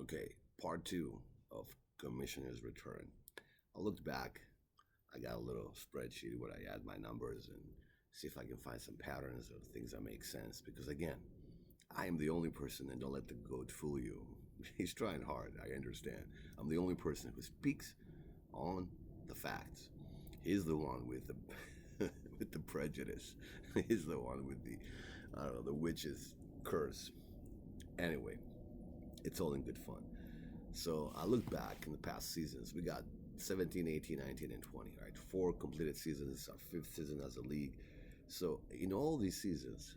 Okay, part two of Commissioner's Return. I looked back. I got a little spreadsheet where I add my numbers and see if I can find some patterns of things that make sense. Because again, I am the only person, and don't let the goat fool you. He's trying hard, I understand. I'm the only person who speaks on the facts. He's the one with the with the prejudice. He's the one with the I don't know, the witch's curse. Anyway, it's all in good fun. So I look back in the past seasons. We got 17, 18, 19, and 20, right? Four completed seasons, our fifth season as a league. So in all these seasons,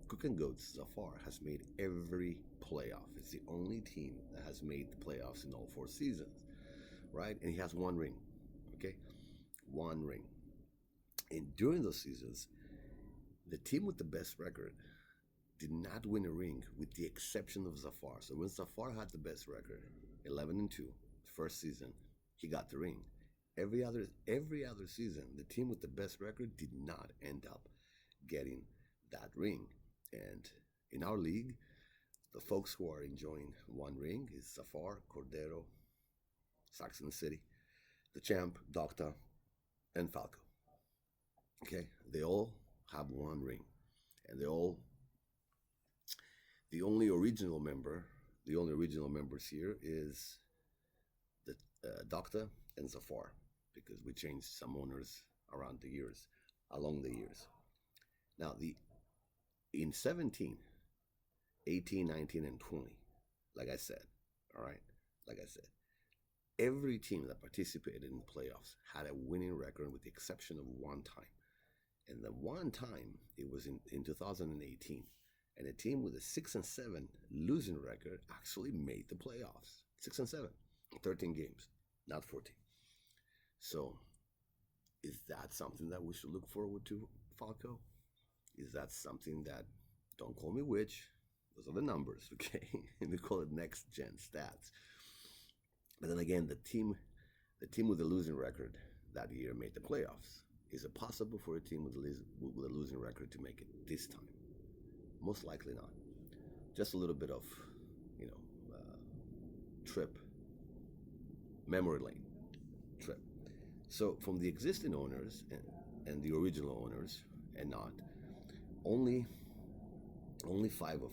Cook and Goats Zafar has made every playoff. It's the only team that has made the playoffs in all four seasons, right? And he has one ring, okay? One ring. And during those seasons, the team with the best record did not win a ring with the exception of Zafar. So when Zafar had the best record, 11 and 2, first season, he got the ring. Every other season, the team with the best record did not end up getting that ring. And in our league, the folks who are enjoying one ring is Zafar, Cordero, Saxon City, the champ, Doctor, and Falco. Okay, they all have one ring, and they all the only original member, the only original members here is the Doctor and Zafar, because we changed some owners around the years, along the years. Now, the in 17, 18, 19, and 20, like I said, all right, like I said, every team that participated in the playoffs had a winning record with the exception of one time. And the one time, it was in 2018. And a team with a 6-7 losing record actually made the playoffs. 6-7, 13 games, not 14. So, is that something that we should look forward to, Falco? Is that something that, don't call me witch, those are the numbers, okay? And we call it next gen stats. But then again, the team with the losing record that year made the playoffs. Is it possible for a team with a losing record to make it this time? Most likely not. Just a little bit of, you know, trip, memory lane trip. So from the existing owners and the original owners and not, only only five of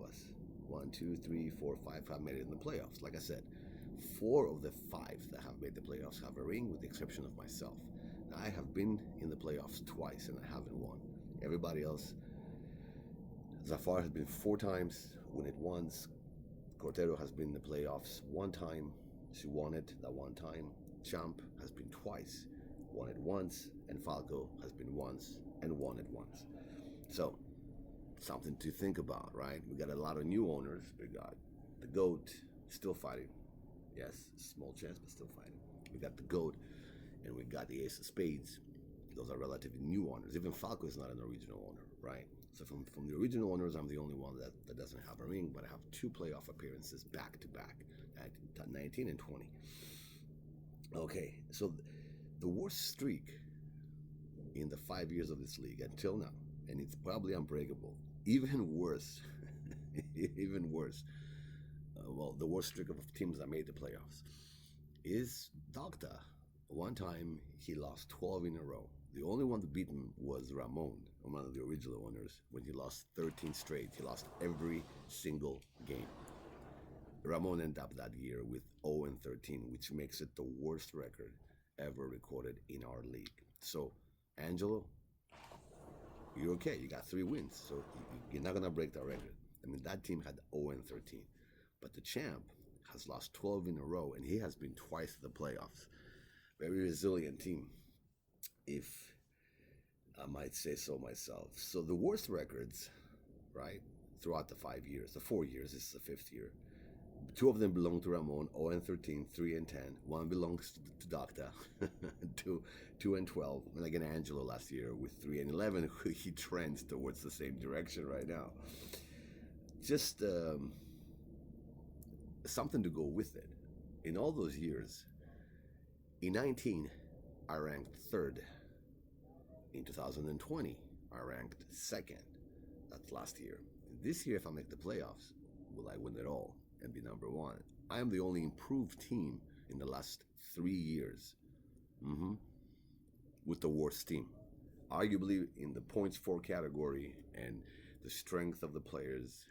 us, one, two, three, four, five, have made it in the playoffs. Like I said, four of the five that have made the playoffs have a ring, with the exception of myself. Now, I have been in the playoffs twice and I haven't won. Everybody else, Zafar has been four times, won it once. Cortero has been in the playoffs one time. She won it that one time. Champ has been twice, won it once, and Falco has been once and won it once. So, something to think about, right? We got a lot of new owners. We got the GOAT still fighting. Yes, small chance, but still fighting. We got the GOAT, and we got the Ace of Spades. Those are relatively new owners. Even Falco is not an original owner, right? So from the original owners, I'm the only one that doesn't have a ring, but I have two playoff appearances back to back at 19 and 20. Okay, so the worst streak in the 5 years of this league until now, and it's probably unbreakable. Even worse, even worse. Well, the worst streak of teams that made the playoffs is Doctor. One time he lost 12 in a row. The only one to beat him was Ramon, one of the original owners, when he lost 13 straight. He lost every single game. Ramon ended up that year with 0 and 13, which makes it the worst record ever recorded in our league. So, Angelo, you're okay. You got 3 wins, so you're not gonna break that record. I mean, that team had 0 and 13, but the champ has lost 12 in a row, and he has been twice to the playoffs. Very resilient team, if I might say so myself. So the worst records, right, throughout the 5 years, the 4 years, this is the fifth year. Two of them belong to Ramon, 0 and 13, 3 and 10. One belongs to Doctor, 2 and 12. And again, Angelo last year with 3 and 11. He trends towards the same direction right now. Just something to go with it. In all those years, in 19, I ranked third. In 2020, I ranked second. That's last year. This year, if I make the playoffs, will I win it all? and be number one. I am the only improved team in the last 3 years, hmm with the worst team. Arguably, in the points for category and the strength of the players,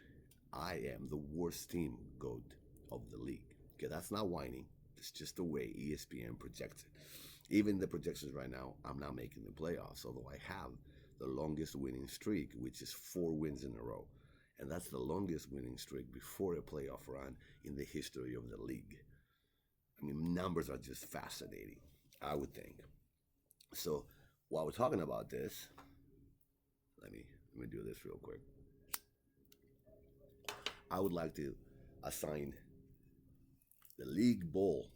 I am the worst team goat of the league. Okay, that's not whining. It's just the way ESPN projects it. Even the projections right now, I'm not making the playoffs, although I have the longest winning streak, which is 4 wins in a row. And that's the longest winning streak before a playoff run in the history of the league. I mean, numbers are just fascinating, I would think. So while we're talking about this, let me do this real quick. I would like to assign the league ball,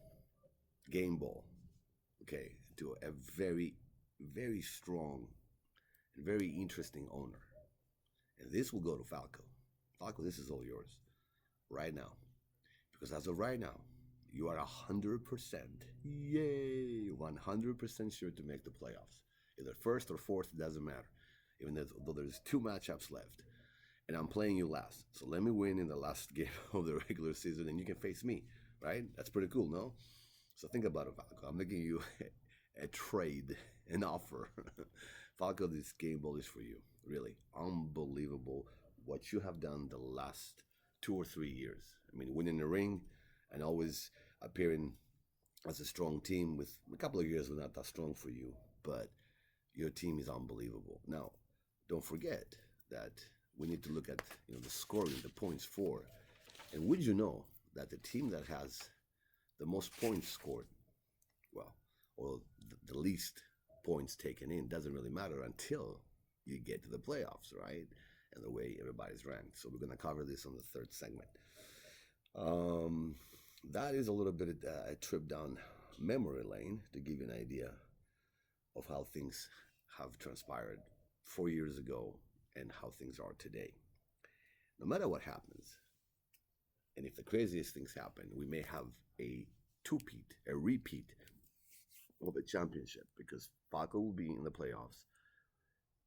game ball, okay, to a very, very strong and very interesting owner. And this will go to Falco. Falco, this is all yours right now. Because as of right now, you are 100%, yay, 100% sure to make the playoffs. Either first or fourth, doesn't matter. Even though there's 2 matchups left. And I'm playing you last. So let me win in the last game of the regular season and you can face me, right? That's pretty cool, no? So think about it, Falco. I'm making you a trade, an offer. Falco, this game ball is for you. Really unbelievable what you have done the last 2 or 3 years. I mean, winning the ring and always appearing as a strong team. With a couple of years were not that strong for you, but your team is unbelievable. Now, don't forget that we need to look at the scoring, the points for, and would you know that the team that has the most points scored, well, or the least points taken in, doesn't really matter until you get to the playoffs, right? And the way everybody's ranked. So we're going to cover this on the third segment. That is a little bit a trip down memory lane to give you an idea of how things have transpired 4 years ago and how things are today. No matter what happens, and if the craziest things happen, we may have a two-peat, a repeat of a championship, because Falco will be in the playoffs.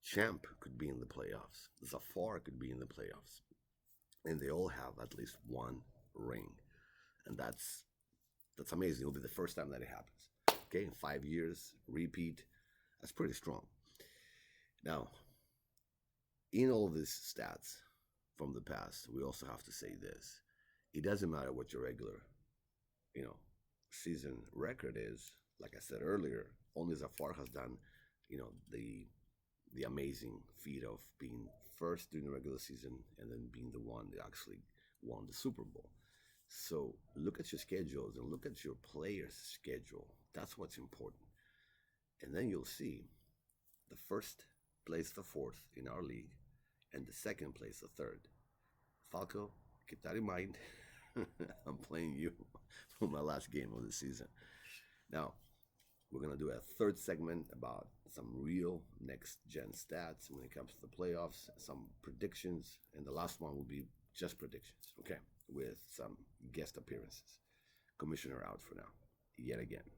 Champ could be in the playoffs. Zafar could be in the playoffs. And they all have at least one ring. And that's amazing. It'll be the first time that it happens. Okay, in 5 years, repeat. That's pretty strong. Now, in all of these stats from the past, we also have to say this. It doesn't matter what your regular, season record is. Like I said earlier, only Zafar has done, the amazing feat of being first during the regular season and then being the one that actually won the Super Bowl. So look at your schedules and look at your players' schedule. That's what's important. And then you'll see the first plays the fourth in our league and the second plays the third. Falco, keep that in mind. I'm playing you for my last game of the season. Now, we're going to do a third segment about some real next-gen stats when it comes to the playoffs, some predictions, and the last one will be just predictions, okay, with some guest appearances. Commissioner out for now, yet again.